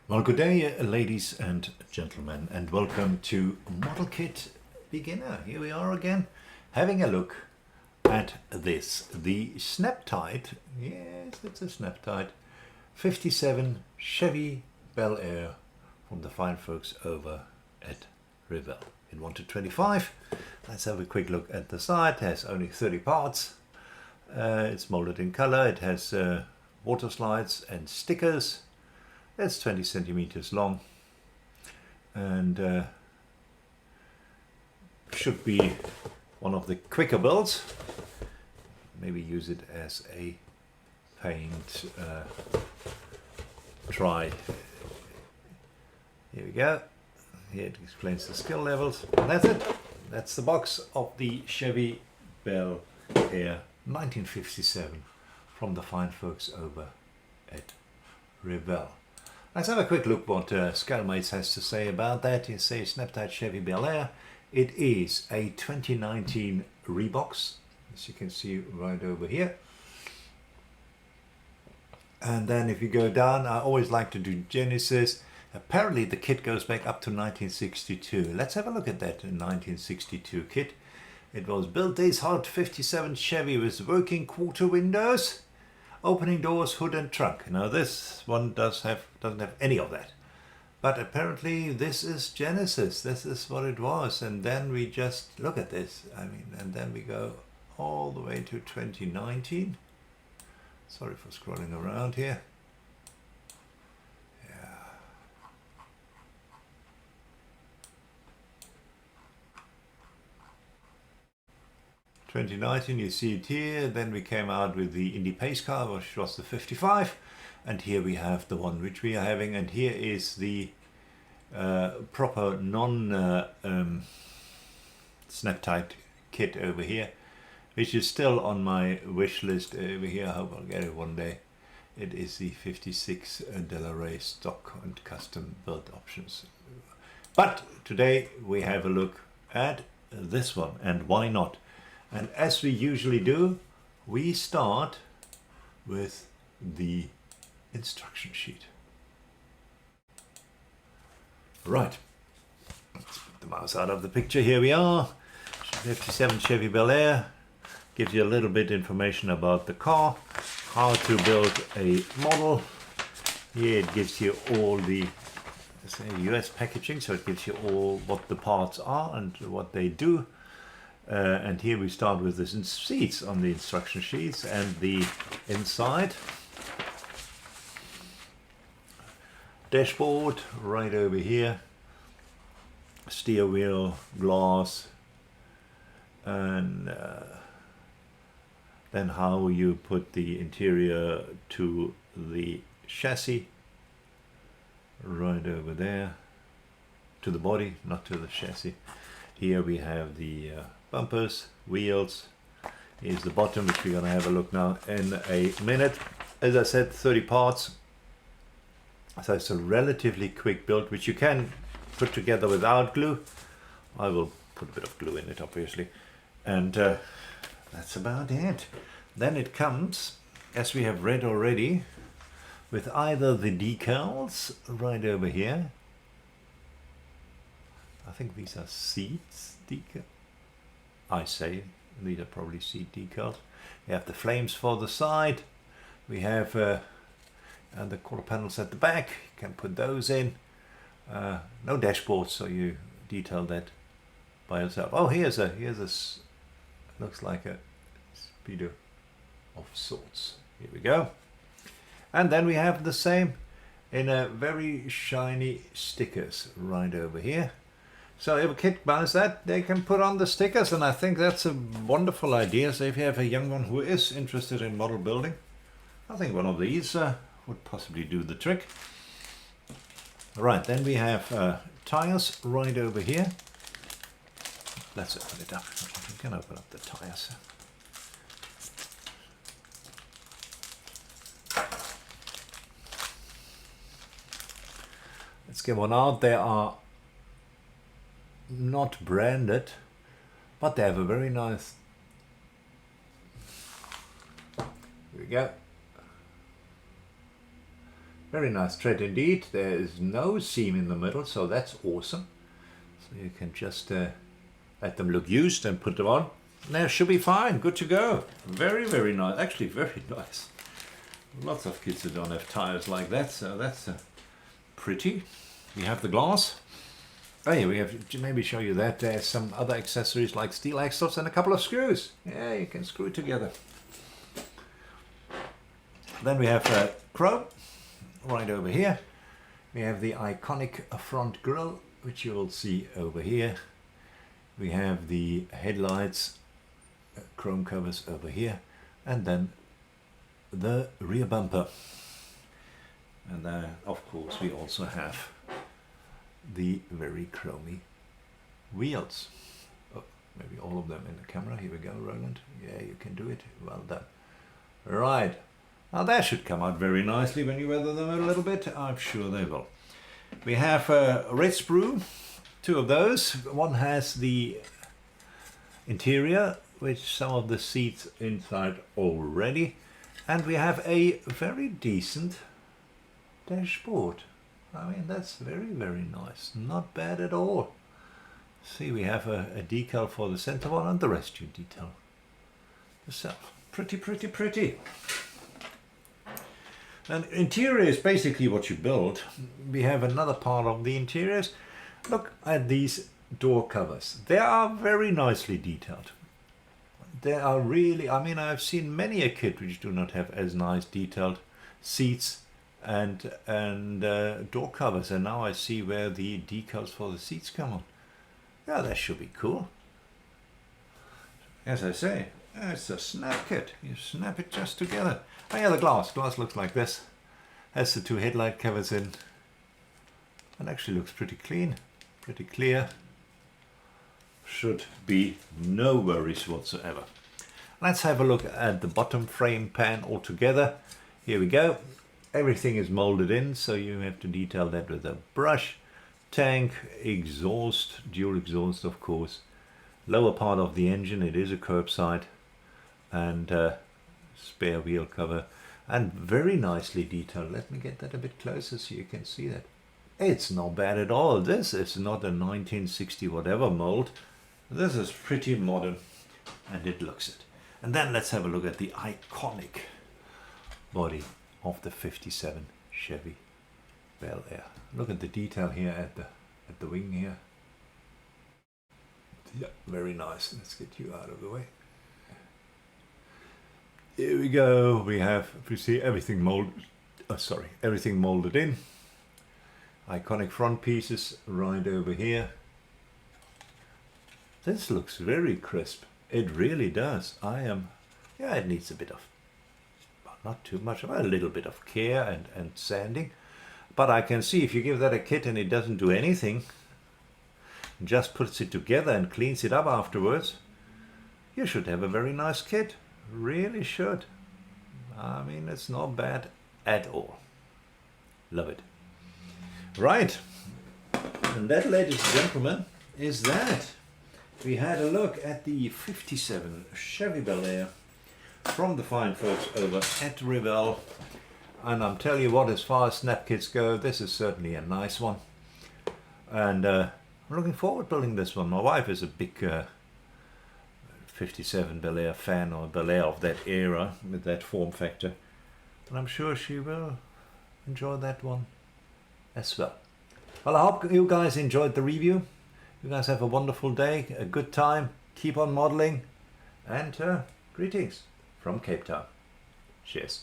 Well, good day, ladies and gentlemen, and welcome to Model Kit Beginner. Here we are again, having a look at this, the Snaptite, yes, it's a Snaptite, 57 Chevy Bel Air from the fine folks over at Revell in 1 to 25. Let's have a quick look at the side. It has only 30 parts. It's molded in color. It has water slides and stickers. It's 20 centimeters long and should be one of the quicker builds. Maybe use it as a paint try. Here we go. Here it explains the skill levels. And that's it. That's the box of the Chevy Bel Air 1957 from the fine folks over at Revell. Let's have a quick look what Scalemates has to say about that. You say Snaptite Chevy Bel Air. It is a 2019 Rebox, as you can see right over here. And then if you go down, I always like to do Genesis. Apparently the kit goes back up to 1962. Let's have a look at that 1962 kit. It was built this hot 57 Chevy with working quarter windows, opening doors, hood and trunk. Now this one doesn't have any of that. But apparently this is Genesis. This is what it was. And then we just look at this. And then we go all the way to 2019. Sorry for scrolling around here. Yeah. (2019), you see it here. Then we came out with the Indy Pace car, which was the 55, and here we have the one which we are having, and here is the proper Snaptite kit over here, which is still on my wish list over here. I hope I'll get it one day. It is the 56 Del Air stock and custom build options. But today we have a look at this one, and why not? And as we usually do, we start with the instruction sheet. Right, let's put the mouse out of the picture. Here we are, 57 Chevy Bel Air. Gives you a little bit information about the car, how to build a model. Here it gives you all the US packaging, so it gives you all what the parts are and what they do. And here we start with the seats on the instruction sheets and the inside. Dashboard right over here. Steer wheel, glass, and then how you put the interior to the chassis. Right over there. To the body, not to the chassis. Here we have the bumpers, wheels. Here's the bottom, which we're going to have a look now in a minute. As I said, 30 parts. So it's a relatively quick build, which you can put together without glue. I will put a bit of glue in it, obviously. And that's about it. Then it comes, as we have read already, with either the decals right over here. I think these are seats decals. I say these are probably seat decals. We have the flames for the side. We have and the quarter panels at the back. You can put those in. No dashboard, so you detail that by yourself. Oh, here's a looks like a speedo of sorts. Here we go. And then we have the same in a very shiny stickers right over here. So if a kid buys that, they can put on the stickers, and I think that's a wonderful idea. So if you have a young one who is interested in model building, I think one of these would possibly do the trick. Right, then we have tires right over here. Let's open it up. We can open up the tires. Let's get one out. They are not branded, but they have a very nice. Here we go. Very nice tread indeed. There is no seam in the middle, so that's awesome. So you can just let them look used and put them on. And they should be fine, good to go. Very, very nice. Actually, very nice. Lots of kids that don't have tires like that, so that's pretty. We have the glass. Oh yeah, we have to maybe show you that there's some other accessories like steel axles and a couple of screws. Yeah, you can screw it together. Then we have chrome right over here. We have the iconic front grille, which you will see over here. We have the headlights, chrome covers over here, and then the rear bumper. And then of course we also have the very chromy wheels. Oh, maybe all of them in the camera. Here we go, Roland. Yeah, you can do it. Well done. Right. Now that should come out very nicely when you weather them a little bit. I'm sure they will. We have a red sprue, two of those. One has the interior, which some of the seats inside already. And we have a very decent dashboard. I mean, that's very, very nice. Not bad at all. See, we have a decal for the center one and the rest you detail yourself. Pretty, pretty, pretty. And interior is basically what you build. We have another part of the interiors. Look at these door covers. They are very nicely detailed. They are really, I mean, I've seen many a kit which do not have as nice detailed seats and door covers, and now I see where the decals for the seats come on. Yeah, that should be cool. As I say, it's a snap kit. You snap it just together. Oh yeah, the glass looks like this. Has the two headlight covers in. And actually looks pretty clean, pretty clear. Should be no worries whatsoever. Let's have a look at the bottom frame pan altogether. Here we go. Everything is molded in, so you have to detail that with a brush. Tank, exhaust, dual exhaust of course. Lower part of the engine, it is a curbside. And spare wheel cover. And very nicely detailed. Let me get that a bit closer so you can see that. It's not bad at all. This is not a 1960 whatever mold. This is pretty modern, and it looks it. And then let's have a look at the iconic body of the 57 Chevy Bel Air. Look at the detail here at the wing here. Yeah, very nice. Let's get you out of the way. Here we go. We have, if you see, everything molded. Everything molded in. Iconic front pieces right over here. This looks very crisp. It really does. Yeah, it needs a bit of, not too much, a little bit of care and sanding. But I can see if you give that a kit and it doesn't do anything, just puts it together and cleans it up afterwards, you should have a very nice kit. Really should. I mean, it's not bad at all. Love it. Right. And that, ladies and gentlemen, is that. We had a look at the 57 Chevy Bel Air from the fine folks over at Revell. And I'm telling you what, as far as snap kits go, this is certainly a nice one. And I'm looking forward to building this one. My wife is a big 57 Bel Air fan, or Bel Air of that era with that form factor. And I'm sure she will enjoy that one as well. Well, I hope you guys enjoyed the review. You guys have a wonderful day, a good time, keep on modeling, and greetings from Cape Town. Cheers.